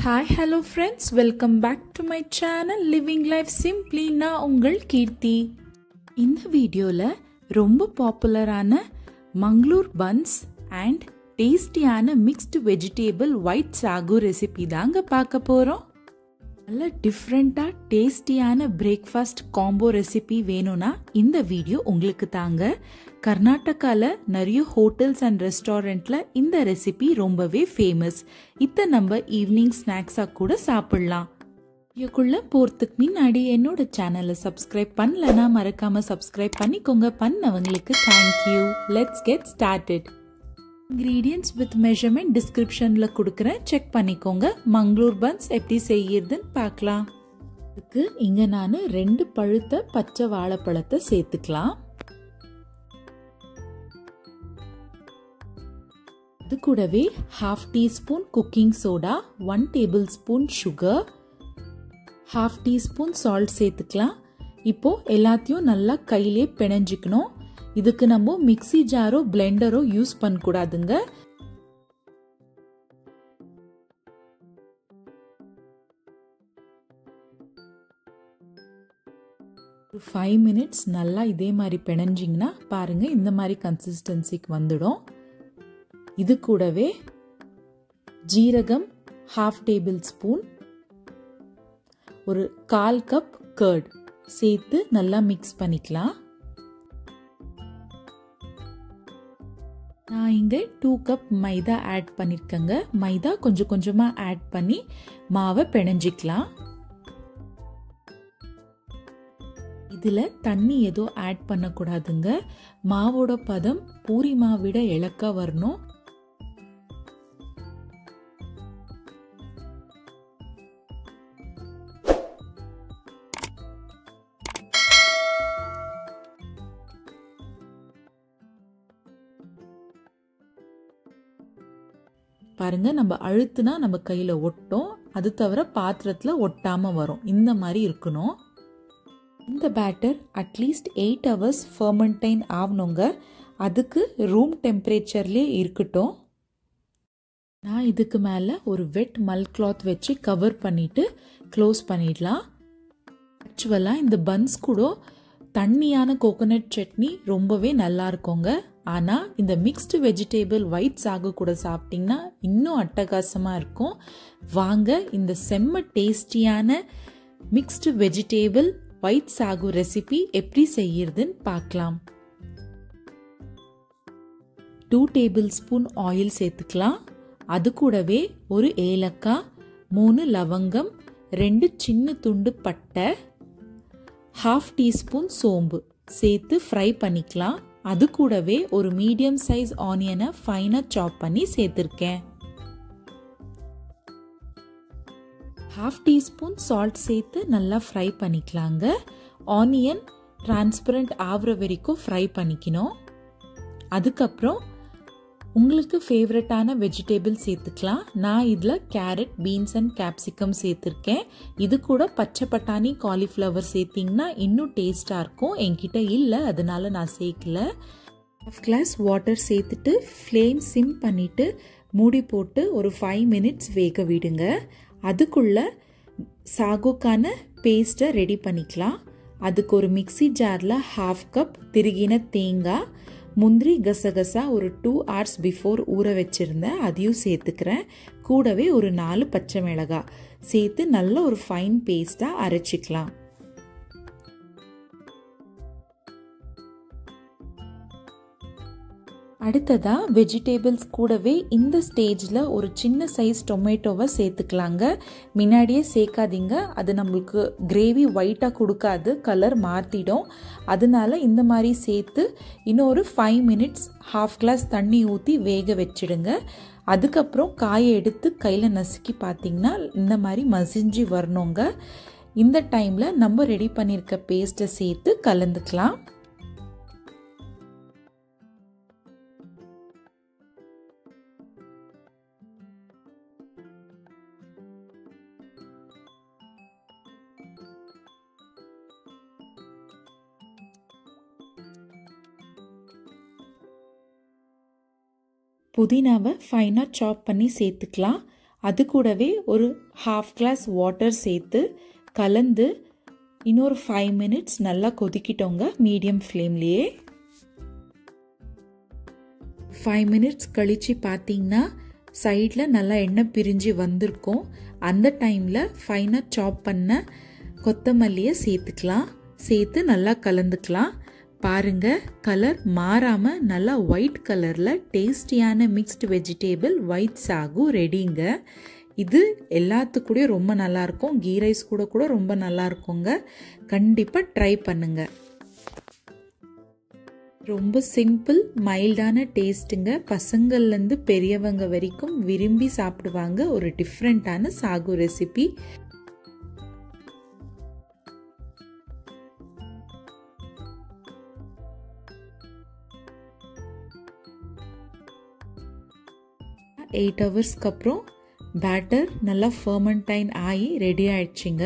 Hi, hello friends, welcome back to my channel Living Life Simply. நான் உங்கள் கீர்த்தி. இந்த வீடியோல ரொம்ப பாப்புலரான மங்களூர் பன்ஸ் அண்ட் டேஸ்டியான mixed vegetable white sagu recipe தாங்க பார்க்க போறோம். நல்ல டிஃப்ரெண்டா டேஸ்டியான பிரேக்ஃபாஸ்ட் காம்போ ரெசிபி வேணும்னா இந்த வீடியோ உங்களுக்கு தாங்க. கர்நாடகால நிறைய ஹோட்டல்ஸ் அண்ட் ரெஸ்டாரண்ட்ல இந்த ரெசிபி ரொம்பவே ஃபேமஸ். இத நம்ம ஈவினிங் ஸ்நாக்ஸா கூட சாப்பிடலாம். வீடியோக்குள்ள போறதுக்கு முன்னாடி என்னோட சேனலை சப்ஸ்கிரைப் பண்ணலனா மறக்காம சப்ஸ்கிரைப் பண்ணிக்கோங்க. பண்ணவங்களுக்கு thank you. Let's get started. ingredients with measurement descriptionல கொடுக்கிறேன், செக் பண்ணிக்கோங்க. மங்களூர் பன்ஸ் எப்படி செய்யறதுன்னு பார்க்கலாம். இதுக்கு இங்க நான் 2 பழுத்த பச்சை வாழைப்பழத்தை சேர்த்துக்கலாம். அது கூடவே 1/2 teaspoon cooking soda, 1 table spoon sugar, 1/2 teaspoon salt சேர்த்துக்கலாம். இப்போ எல்லாத்தையும் நல்லா கையிலே பிணைஞ்சிக்கணும். இதுக்கு நம்ம மிக்ஸி ஜாரோ பிளெண்டரோ யூஸ் பண்ண கூடாதுங்க. ஒரு 5 மினிட்ஸ் நல்லா இதே மாதிரி பிணைஞ்சிங்கன்னா பாருங்க இந்த மாதிரி கன்சிஸ்டன்சிக்கு வந்துடும். இது கூடவே ஜீரகம் 1/2 டேபிள் ஸ்பூன், ஒரு 1/4 கப் கர்ட் சேர்த்து நல்லா மிக்ஸ் பண்ணிக்கலாம். நான் இங்க 2 கப் மைதா ஆட் பண்ணிருக்கேங்க. மைதா கொஞ்சம் கொஞ்சமா ஆட் பண்ணி மாவை பிணைஞ்சிக்கலாம். இதுல தண்ணி ஏதோ ஆட் பண்ண கூடாதுங்க. மாவோட பதம் பூரி மாவிட இளக்கா வரணும். பாருங்க, நம்ம அழுத்துனா நம்ம கையில ஒட்டும், அது தவிர பாத்திரத்துல ஒட்டாம வரும். இந்த மாதிரி இருக்கணும். இந்த பேட்டர் அட்லீஸ்ட் 8 hours ஃபெர்மெண்டைன் ஆகணுங்க. அதுக்கு ரூம் டெம்பரேச்சர்லயே இருக்கட்டும். நான் இதுக்கு மேல ஒரு வெட் மல் கிளாத் வச்சு கவர் பண்ணிட்டு க்ளோஸ் பண்ணிடலாம். ஆக்சுவலா இந்த பன்ஸ் கூட தண்ணியான கோகோனட் சட்னி ரொம்பவே நல்லா இருக்குங்க. ஆனா இந்த மிக்ஸ்டு வெஜிடேபிள் ஒயிட் சாகு கூட சாப்பிட்டீங்கன்னா இன்னும் அட்டகாசமா இருக்கும். வாங்க இந்த செம்ம டேஸ்டியான mixed vegetable white sagu recipe எப்படி செய்யறதுன்னு பார்க்கலாம். 2 டேபிள் ஸ்பூன் ஆயில் சேர்த்துக்கலாம். அது கூடவே ஒரு ஏலக்காய், 3 லவங்கம், 2 சின்ன துண்டு பட்டை, 1/2 டீஸ்பூன் சோம்பு சேர்த்து ஃப்ரை பண்ணிக்கலாம். அது கூடவே ஒரு மீடியம் சைஸ் ஆனியனை ஃபைனா சாப் பண்ணி சேர்த்திருக்கேன். 1/2 டீஸ்பூன் சால்ட் சேர்த்து நல்லா ஃப்ரை பண்ணிக்கலாங்க. ஆனியன் டிரான்ஸ்பரண்ட் ஆகுற வரைக்கும் ஃப்ரை பண்ணிக்கணும். அதுக்கப்புறம் உங்களுக்கு ஃபேவரட்டான வெஜிடேபிள் சேர்த்துக்கலாம். நான் இதில் கேரட், பீன்ஸ் அண்ட் கேப்சிகம் சேர்த்துருக்கேன். இது கூட பச்சை பட்டாணி, காலிஃப்ளவர் சேர்த்திங்கன்னா இன்னும் டேஸ்டாக இருக்கும். என்கிட்ட இல்லை, அதனால நான் சேர்க்கல. 1/2 கிளாஸ் வாட்டர் சேர்த்துட்டு ஃப்ளேம் சிம் பண்ணிவிட்டு மூடி போட்டு ஒரு 5 மினிட்ஸ் வேக விடுங்க. அதுக்குள்ள சாகுக்கான பேஸ்ட்டை ரெடி பண்ணிக்கலாம். அதுக்கு ஒரு மிக்ஸி ஜாரில் 1/2 கப் திருகின தேங்காய், முந்திரி, கசகசா ஒரு 2 hours பிஃபோர் ஊற வச்சிருந்தேன், அதையும் சேர்த்துக்கிறேன். கூடவே ஒரு 4 பச்சை மிளகாய் சேர்த்து நல்ல ஒரு ஃபைன் பேஸ்டா அரைச்சிக்கலாம். அடுத்ததா வெஜிடேபிள்ஸ் கூடவே இந்த ஸ்டேஜில் ஒரு சின்ன சைஸ் டொமேட்டோவை சேர்த்துக்கலாங்க. முன்னாடியே சேர்க்காதீங்க, அது நம்மளுக்கு கிரேவி ஒயிட்டாக கொடுக்காது, கலர் மாற்றிடும். அதனால இந்த மாதிரி சேர்த்து இன்னொரு 5 மினிட்ஸ் 1/2 கிளாஸ் தண்ணி ஊற்றி வேக வச்சிடுங்க. அதுக்கப்புறம் காயை எடுத்து கையில் நசுக்கி பார்த்தீங்கன்னா இந்த மாதிரி மசிஞ்சு வரணுங்க. இந்த டைமில் நம்ம ரெடி பண்ணியிருக்க பேஸ்ட்டை சேர்த்து கலந்துக்கலாம். புதினாவை ஃபைனாக சாப் பண்ணி சேர்த்துக்கலாம். அது கூடவே ஒரு 1/2 கிளாஸ் வாட்டர் சேர்த்து கலந்து இன்னொரு 5 மினிட்ஸ் நல்லா கொதிக்கிட்டோங்க மீடியம் ஃப்ளேம்லேயே. 5 மினிட்ஸ் கழித்து பார்த்தீங்கன்னா சைடில் நல்லா எண்ணெய் பிரிஞ்சு வந்திருக்கும். அந்த டைமில் ஃபைனாக சாப் பண்ண கொத்தமல்லியை சேர்த்துக்கலாம். சேர்த்து நல்லா கலந்துக்கலாம். பாருங்க, கலர் மாறாமல் நல்லா ஒயிட் கலரில் டேஸ்டியான மிக்ஸ்டு வெஜிடேபிள் ஒயிட் சாகு ரெடிங்க. இது எல்லாத்துக்கூடயும் ரொம்ப நல்லாயிருக்கும். கீ ரைஸ் கூட ரொம்ப நல்லா இருக்குங்க. கண்டிப்பாக ட்ரை பண்ணுங்க. ரொம்ப சிம்பிள் மைல்டான டேஸ்ட்டுங்க. பசங்கள்லேருந்து பெரியவங்க வரைக்கும் விரும்பி சாப்பிடுவாங்க. ஒரு டிஃப்ரெண்ட்டான சாகு ரெசிபி. எயிட் ஹவர்ஸ்க்கு அப்புறம் பேட்டர் நல்லா ஃபர்மெண்டைன் ஆகி ரெடி ஆயிடுச்சுங்க.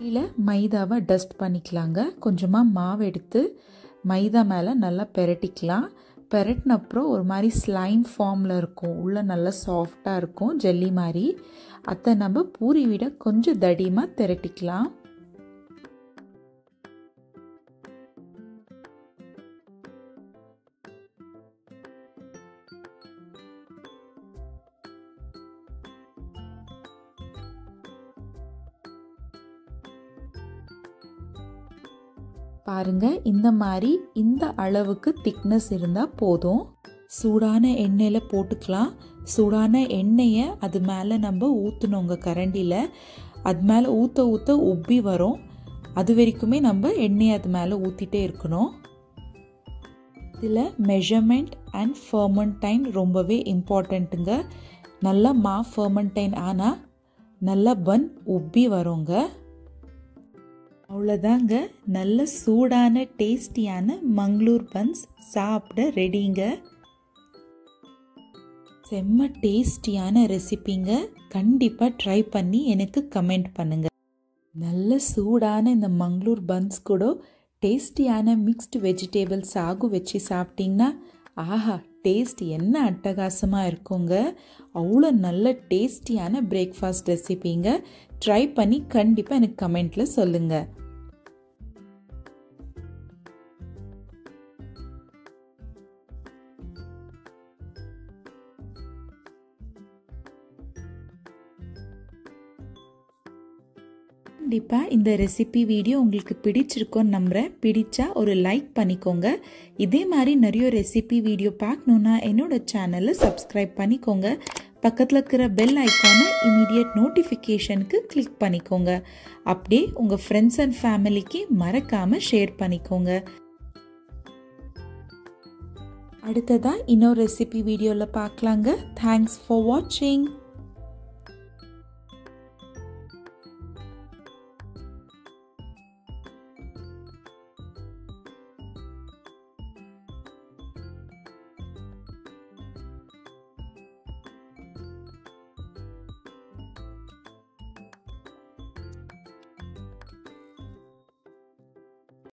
இதில் மைதாவை டஸ்ட் பண்ணிக்கலாங்க. கொஞ்சமாக மாவு எடுத்து மைதா மேலே நல்லா பெரட்டிக்கலாம். பெரட்டின அப்புறம் ஒரு மாதிரி ஸ்லைம் ஃபார்மில் இருக்கும். உள்ளே நல்லா சாஃப்டாக இருக்கும், ஜெல்லி மாதிரி. அதை நம்ம பூரி விட கொஞ்சம் தடியமாக திரட்டிக்கலாம். பாருங்க, இந்த மாதிரி இந்த அளவுக்கு திக்னஸ் இருந்தால் போதும். சூடான எண்ணெயில் போட்டுக்கலாம். சூடான எண்ணெயை அது மேலே நம்ம ஊற்றணுங்க கரண்டியில். அது மேலே ஊற்ற உப்பி வரும். அது வரைக்குமே நம்ம எண்ணெயை அது மேலே ஊற்றிட்டே இருக்கணும். இதில் மெஷர்மெண்ட் அண்ட் ஃபர்மெண்டைன் ரொம்பவே இம்பார்ட்டண்ட்டுங்க. நல்லா ஃபர்மெண்டைன் ஆனால் நல்லா பன் உப்பி வருங்க. அவ்வளோதாங்க, நல்ல சூடான டேஸ்டியான மங்களூர் பன்ஸ் சாப்பிட ரெடிங்க. செம்ம டேஸ்டியான ரெசிபிங்க. கண்டிப்பாக ட்ரை பண்ணி எனக்கு கமெண்ட் பண்ணுங்க. நல்ல சூடான இந்த மங்களூர் பன்ஸ் கூட டேஸ்டியான மிக்ஸ்டு வெஜிடேபிள் சாகு வச்சு சாப்பிட்டிங்கன்னா ஆஹா, டேஸ்ட் என்ன அட்டகாசமாக இருக்குங்க. அவ்வளோ நல்ல டேஸ்டியான பிரேக்ஃபாஸ்ட் ரெசிபிங்க. ட்ரை பண்ணி கண்டிப்பாக எனக்கு கமெண்ட்டில் சொல்லுங்கள். கண்டிப்பாக இந்த ரெசிபி வீடியோ உங்களுக்கு பிடிச்சிருக்கோன்னு நம்புகிறேன். பிடிச்சா ஒரு லைக் பண்ணிக்கோங்க. இதே மாதிரி நிறைய ரெசிபி வீடியோ பார்க்கணுன்னா என்னோட சேனலை சப்ஸ்கிரைப் பண்ணிக்கோங்க. பக்கத்தில் இருக்கிற பெல் ஐக்கானை இமீடியட் நோட்டிஃபிகேஷனுக்கு கிளிக் பண்ணிக்கோங்க. அப்படியே உங்கள் ஃப்ரெண்ட்ஸ் அண்ட் ஃபேமிலிக்கு மறக்காமல் ஷேர் பண்ணிக்கோங்க. அடுத்ததாக இன்னொரு ரெசிபி வீடியோவில் பார்க்கலாங்க. தேங்க்ஸ் ஃபார் வாட்சிங்.